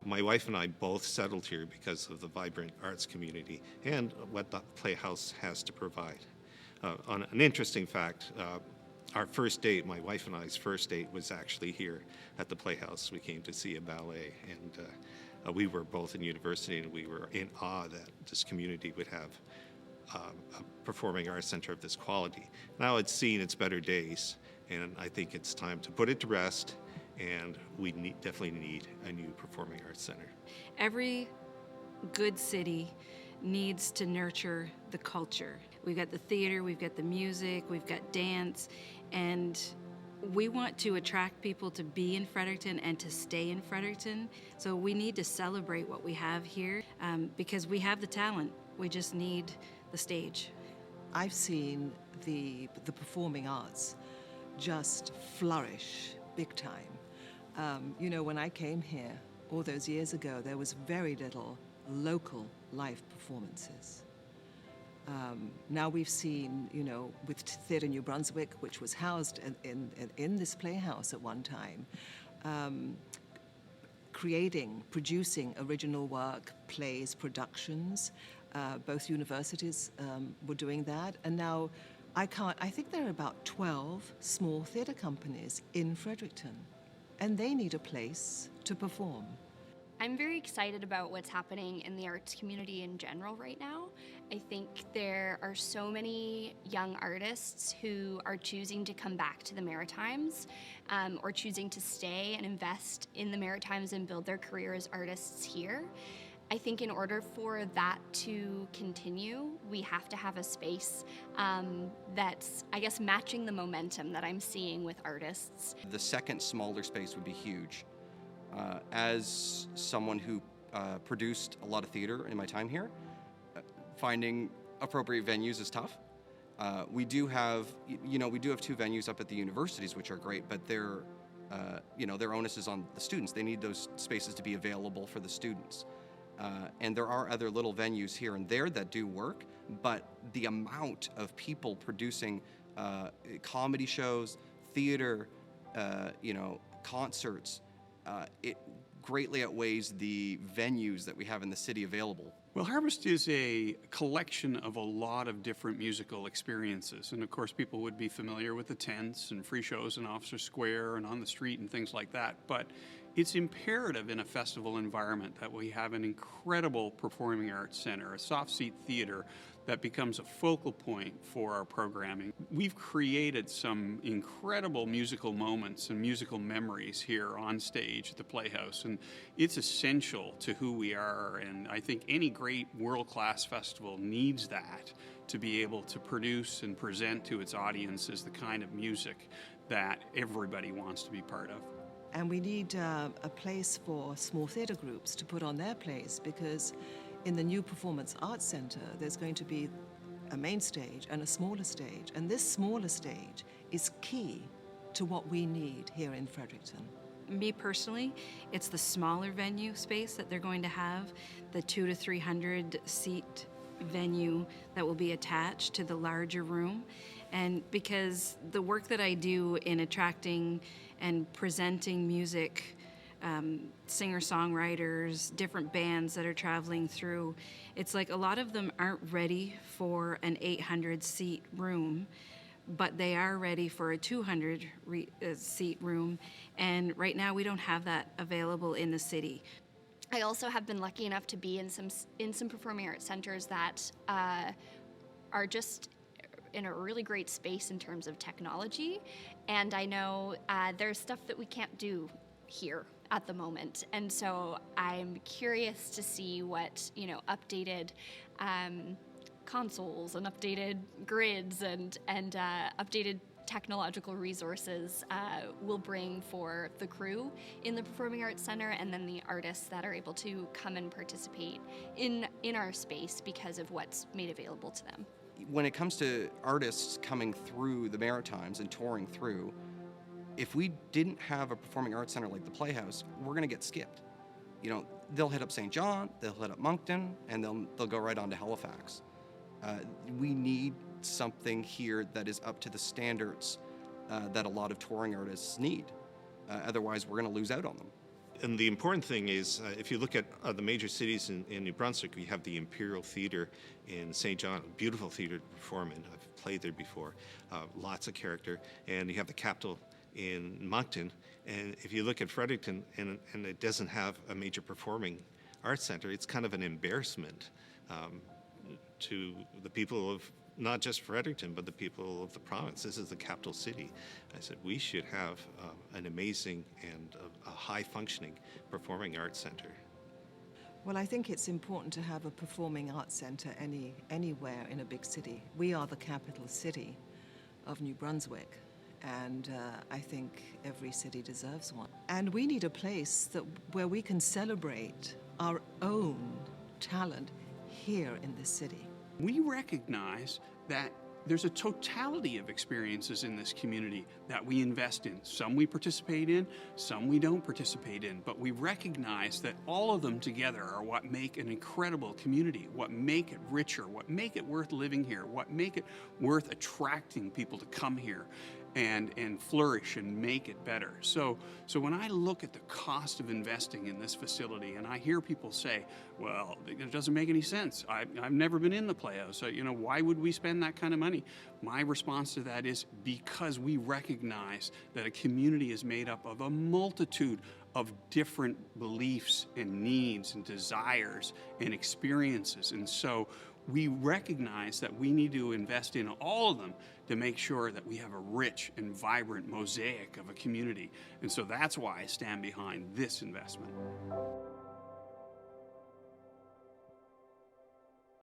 My wife and I both settled here because of the vibrant arts community and what the Playhouse has to provide. On an interesting fact, our first date, my wife and I's first date, was actually here at the Playhouse. We came to see a ballet, and we were both in university, and we were in awe that this community would have a performing arts center of this quality. Now it's seen its better days, and I think it's time to put it to rest, and we definitely need a new performing arts center. Every good city needs to nurture the culture. We've got the theater, we've got the music, we've got dance, and we want to attract people to be in Fredericton and to stay in Fredericton. So we need to celebrate what we have here because we have the talent. We just need the stage. I've seen the performing arts just flourish big time. You know, when I came here all those years ago, there was very little local live performances. Now we've seen, you know, with Theatre New Brunswick, which was housed in this Playhouse at one time, producing original work, plays, productions. Both universities were doing that, and now I think there are about 12 small theatre companies in Fredericton, and they need a place to perform. I'm very excited about what's happening in the arts community in general right now. I think there are so many young artists who are choosing to come back to the Maritimes or choosing to stay and invest in the Maritimes and build their career as artists here. I think in order for that to continue, we have to have a space that's, I guess, matching the momentum that I'm seeing with artists. The second smaller space would be huge. As someone who produced a lot of theater in my time here, finding appropriate venues is tough. We do have two venues up at the universities, which are great, but their onus is on the students. They need those spaces to be available for the students. And there are other little venues here and there that do work, but the amount of people producing comedy shows, theater, concerts, it greatly outweighs the venues that we have in the city available. Well, Harvest is a collection of a lot of different musical experiences. And of course, people would be familiar with the tents and free shows in Officer Square and on the street and things like that. But it's imperative in a festival environment that we have an incredible performing arts center, a soft seat theater that becomes a focal point for our programming. We've created some incredible musical moments and musical memories here on stage at the Playhouse, and it's essential to who we are, and I think any great world-class festival needs that to be able to produce and present to its audiences the kind of music that everybody wants to be part of. And we need a place for small theatre groups to put on their plays, because in the new Performance Arts Center, there's going to be a main stage and a smaller stage. And this smaller stage is key to what we need here in Fredericton. Me personally, it's the smaller venue space that they're going to have, the 200 to 300 seat venue that will be attached to the larger room. And because the work that I do in attracting and presenting music, singer-songwriters, different bands that are traveling through, it's like a lot of them aren't ready for an 800-seat room, but they are ready for a 200-seat room, and right now we don't have that available in the city. I also have been lucky enough to be in some performing arts centers that are just in a really great space in terms of technology, and I know there's stuff that we can't do here at the moment, and so I'm curious to see what updated consoles and updated grids and updated technological resources will bring for the crew in the Performing Arts Center, and then the artists that are able to come and participate in our space because of what's made available to them. When it comes to artists coming through the Maritimes and touring through, if we didn't have a performing arts center like the Playhouse, we're going to get skipped. They'll hit up St. John, they'll hit up Moncton, and they'll go right on to Halifax. We need something here that is up to the standards that a lot of touring artists need. Otherwise, we're going to lose out on them. And the important thing is, if you look at the major cities in New Brunswick, we have the Imperial Theatre in St. John, a beautiful theatre to perform in. I've played there before, lots of character. And you have the Capitol in Moncton. And if you look at Fredericton and it doesn't have a major performing arts center, it's kind of an embarrassment to the people of not just Fredericton, but the people of the province. This is the capital city. I said, we should have an amazing and a high-functioning performing arts center. Well, I think it's important to have a performing arts center anywhere in a big city. We are the capital city of New Brunswick, and I think every city deserves one. And we need a place where we can celebrate our own talent here in this city. We recognize that there's a totality of experiences in this community that we invest in. Some we participate in, some we don't participate in, but we recognize that all of them together are what make an incredible community, what make it richer, what make it worth living here, what make it worth attracting people to come here and flourish and make it better. So when I look at the cost of investing in this facility and I hear people say, well, it doesn't make any sense. I've never been in the Playhouse. So, why would we spend that kind of money? My response to that is because we recognize that a community is made up of a multitude of different beliefs and needs and desires and experiences. And so we recognize that we need to invest in all of them to make sure that we have a rich and vibrant mosaic of a community. And so that's why I stand behind this investment.